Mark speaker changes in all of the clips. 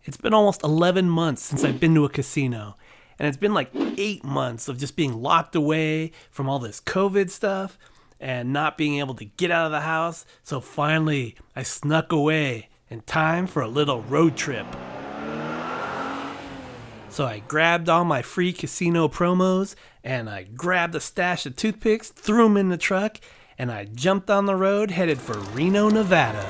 Speaker 1: It's been almost 11 months since I've been to a casino, and it's been like 8 months of just being locked away from all this COVID stuff and not being able to get out of the house. So finally, I snuck away in time for a little road trip. So I grabbed all my free casino promos and I grabbed a stash of toothpicks, threw them in the truck, and I jumped on the road headed for Reno, Nevada.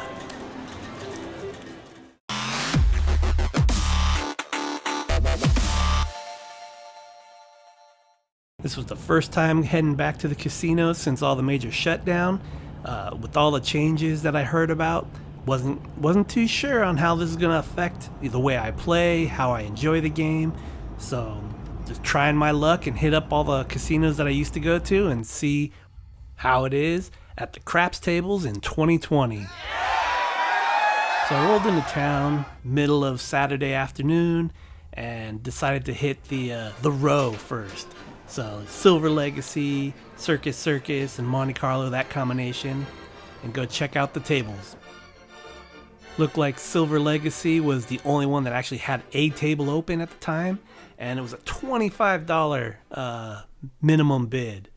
Speaker 1: This was the first time heading back to the casino since all the major shutdown. With all the changes that I heard about, wasn't too sure on how this is going to affect the way I play, how I enjoy the game. So just trying my luck and hit up all the casinos that I used to go to and see how it is at the craps tables in 2020. So I rolled into town middle of Saturday afternoon and decided to hit the row first. So Silver Legacy, Circus, and Monte Carlo, that combination, and go check out the tables. Looked like Silver Legacy was the only one that actually had a table open at the time, and it was a $25 minimum bid.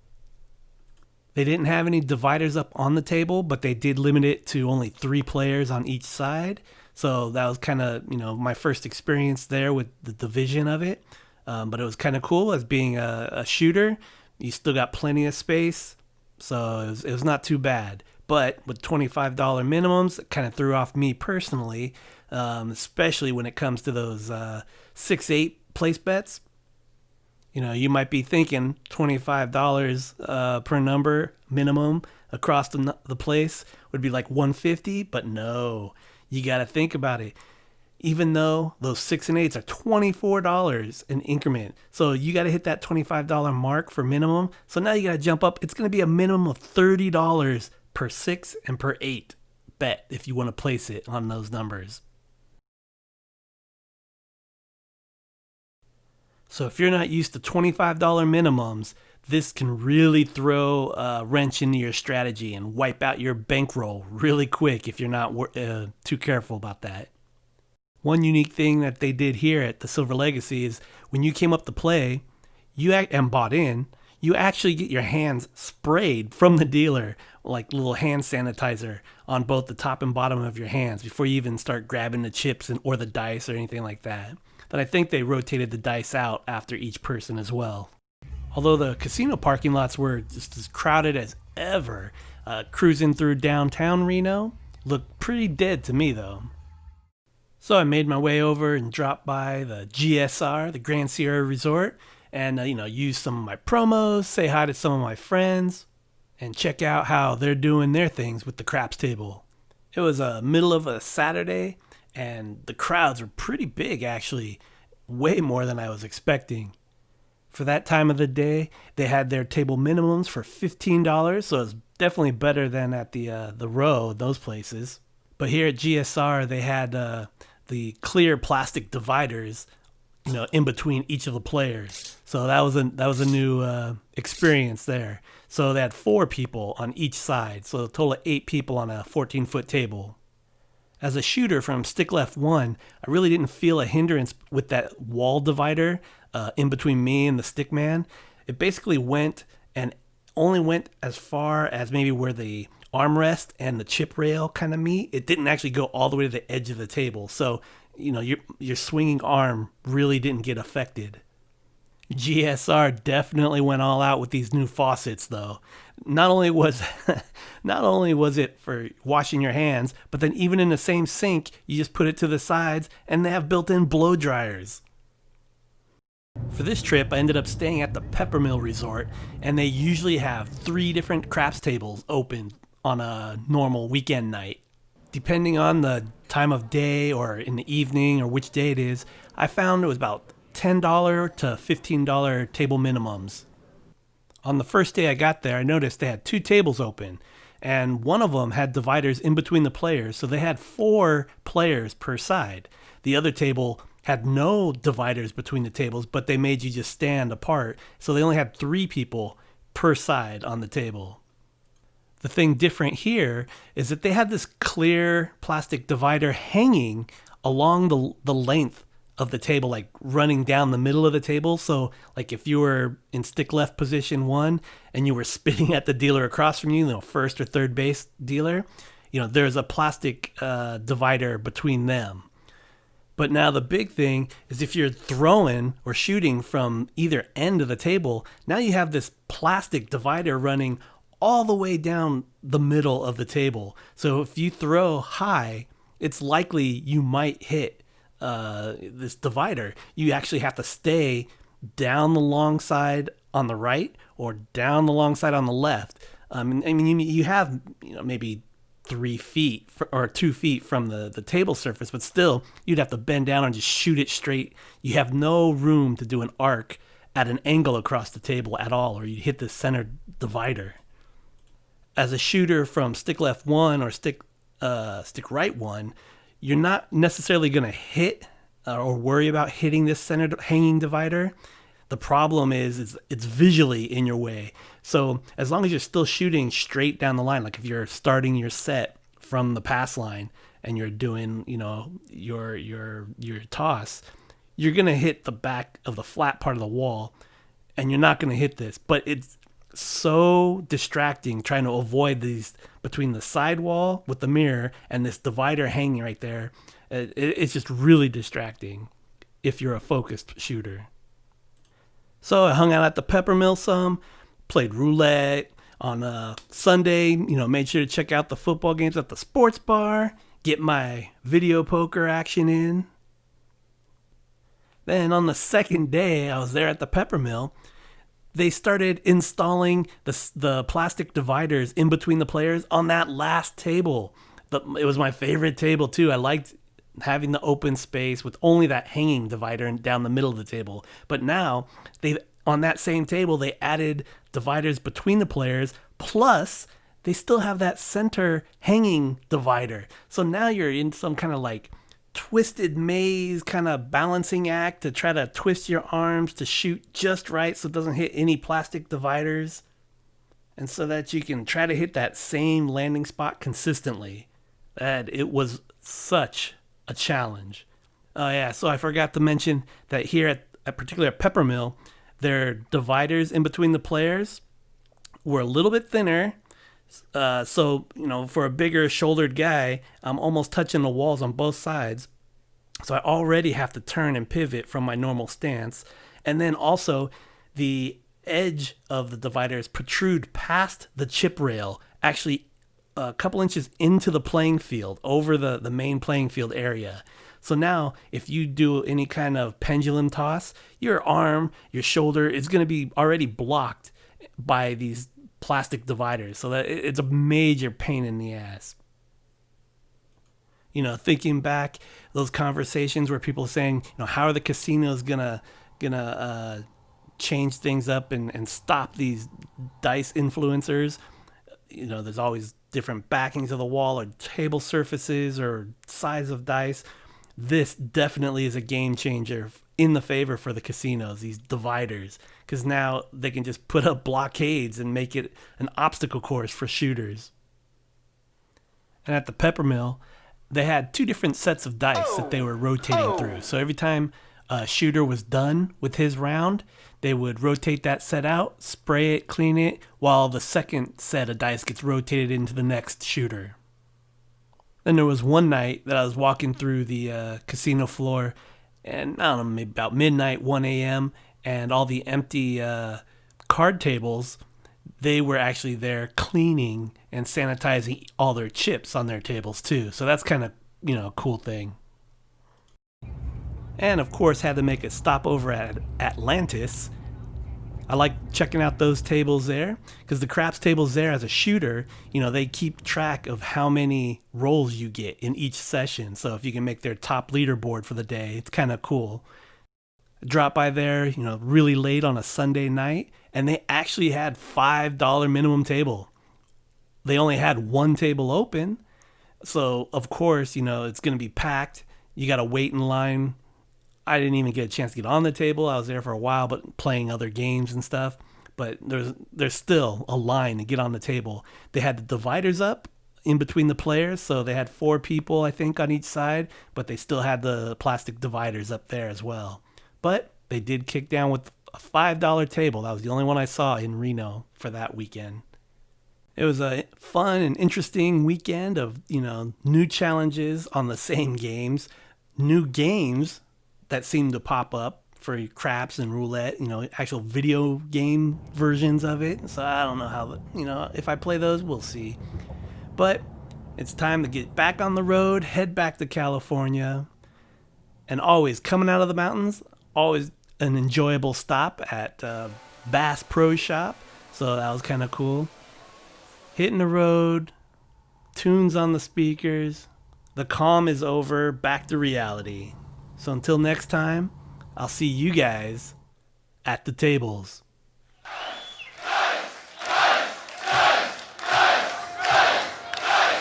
Speaker 1: They didn't have any dividers up on the table, but they did limit it to only 3 players on each side. So that was kind of, my first experience there with the division of it. But it was kind of cool as being a shooter. You still got plenty of space, so it was not too bad. But with $25 minimums, it kind of threw off me personally, especially when it comes to those 6-8 place bets. You might be thinking $25 per number minimum across the place would be like $150, but no, you got to think about it. Even though those 6 and 8s are $24 an increment. So you got to hit that $25 mark for minimum. So now you got to jump up. It's going to be a minimum of $30 per 6 and per 8 bet if you want to place it on those numbers. So if you're not used to $25 minimums, this can really throw a wrench into your strategy and wipe out your bankroll really quick if you're not too careful about that. One unique thing that they did here at the Silver Legacy is when you came up to play and bought in, you actually get your hands sprayed from the dealer, like little hand sanitizer on both the top and bottom of your hands before you even start grabbing the chips or the dice or anything like that. But I think they rotated the dice out after each person as well. Although the casino parking lots were just as crowded as ever, cruising through downtown Reno looked pretty dead to me though. So I made my way over and dropped by the GSR, the Grand Sierra Resort, and use some of my promos, say hi to some of my friends, and check out how they're doing their things with the craps table. It was middle of a Saturday, and the crowds were pretty big actually, way more than I was expecting. For that time of the day, they had their table minimums for $15, so it was definitely better than at the row, those places. But here at GSR, they had the clear plastic dividers, in between each of the players. So that was a new experience there. So they had 4 people on each side, so a total of 8 people on a 14-foot table. As a shooter from Stick Left 1, I really didn't feel a hindrance with that wall divider in between me and the stick man. It basically only went as far as maybe where the armrest and the chip rail kind of meet. It didn't actually go all the way to the edge of the table. So, your swinging arm really didn't get affected. GSR definitely went all out with these new faucets though. Not only was it for washing your hands, but then even in the same sink, you just put it to the sides and they have built-in blow dryers. For this trip, I ended up staying at the Peppermill Resort, and they usually have 3 different craps tables open on a normal weekend night. Depending on the time of day or in the evening or which day it is, I found it was about $10 to $15 table minimums. On the first day I got there, I noticed they had 2 tables open, and one of them had dividers in between the players, so they had 4 players per side. The other table had no dividers between the tables, but they made you just stand apart, so they only had 3 people per side on the table. The thing different here is that they had this clear plastic divider hanging along the length of the table, like running down the middle of the table. So like if you were in stick left position 1 and you were spitting at the dealer across from you, first or third base dealer, there's a plastic divider between them. But now the big thing is if you're throwing or shooting from either end of the table, now you have this plastic divider running all the way down the middle of the table. So if you throw high, it's likely you might hit this divider. You actually have to stay down the long side on the right or down the long side on the left. You have maybe 3 feet or 2 feet from the table surface, but still you'd have to bend down and just shoot it straight. You have no room to do an arc at an angle across the table at all, or you'd hit the center divider. As a shooter from stick left 1 or stick right 1, you're not necessarily going to hit or worry about hitting this center hanging divider. The problem is it's visually in your way. So as long as you're still shooting straight down the line, like if you're starting your set from the pass line and you're doing, your toss, you're going to hit the back of the flat part of the wall and you're not going to hit this. But it's so distracting trying to avoid these between the sidewall with the mirror and this divider hanging right there. It's just really distracting if you're a focused shooter. So I hung out at the Peppermill some, played roulette on Sunday, made sure to check out the football games at the sports bar, get my video poker action in. Then on the second day I was there at the Peppermill, they started installing the plastic dividers in between the players on that last table. It was my favorite table too. I liked having the open space with only that hanging divider down the middle of the table. But now on that same table, they added dividers between the players, plus they still have that center hanging divider. So now you're in some kind of like twisted maze kind of balancing act to try to twist your arms to shoot just right so it doesn't hit any plastic dividers, and so that you can try to hit that same landing spot consistently. And it was such a challenge. Oh yeah, so I forgot to mention that here at particular Peppermill, their dividers in between the players were a little bit thinner. So, for a bigger shouldered guy, I'm almost touching the walls on both sides. So I already have to turn and pivot from my normal stance. And then also the edge of the dividers protrude past the chip rail, actually a couple inches into the playing field, over the main playing field area. So now if you do any kind of pendulum toss, your arm, your shoulder is going to be already blocked by these plastic dividers, so that it's a major pain in the ass. Thinking back, those conversations where people are saying, how are the casinos gonna change things up and stop these dice influencers? There's always different backings of the wall or table surfaces or size of dice. This definitely is a game changer in the favor for the casinos, these dividers, because now they can just put up blockades and make it an obstacle course for shooters. And at the Peppermill, they had 2 different sets of dice that they were rotating through. So every time a shooter was done with his round, they would rotate that set out, spray it, clean it, while the second set of dice gets rotated into the next shooter. Then there was one night that I was walking through the casino floor, and I don't know, maybe about midnight, 1 a.m., and all the empty card tables, they were actually there cleaning and sanitizing all their chips on their tables too. So that's kind of, a cool thing. And of course, had to make a stop over at Atlantis. I like checking out those tables there because the craps tables there as a shooter, they keep track of how many rolls you get in each session. So if you can make their top leaderboard for the day, it's kind of cool. Drop by there, really late on a Sunday night, and they actually had $5 minimum table. They only had 1 table open. So of course, it's going to be packed. You got to wait in line. I didn't even get a chance to get on the table. I was there for a while, but playing other games and stuff. but there's still a line to get on the table. They had the dividers up in between the players, so they had 4 people, I think, on each side, but they still had the plastic dividers up there as well. But they did kick down with a $5 table. That was the only one I saw in Reno for that weekend. It was a fun and interesting weekend of, new challenges on the same games, new games that seemed to pop up for craps and roulette, actual video game versions of it. So I don't know how, if I play those, we'll see. But it's time to get back on the road, head back to California, and always coming out of the mountains, always an enjoyable stop at Bass Pro Shop. So that was kind of cool. Hitting the road, tunes on the speakers, the calm is over, back to reality. So until next time, I'll see you guys at the tables.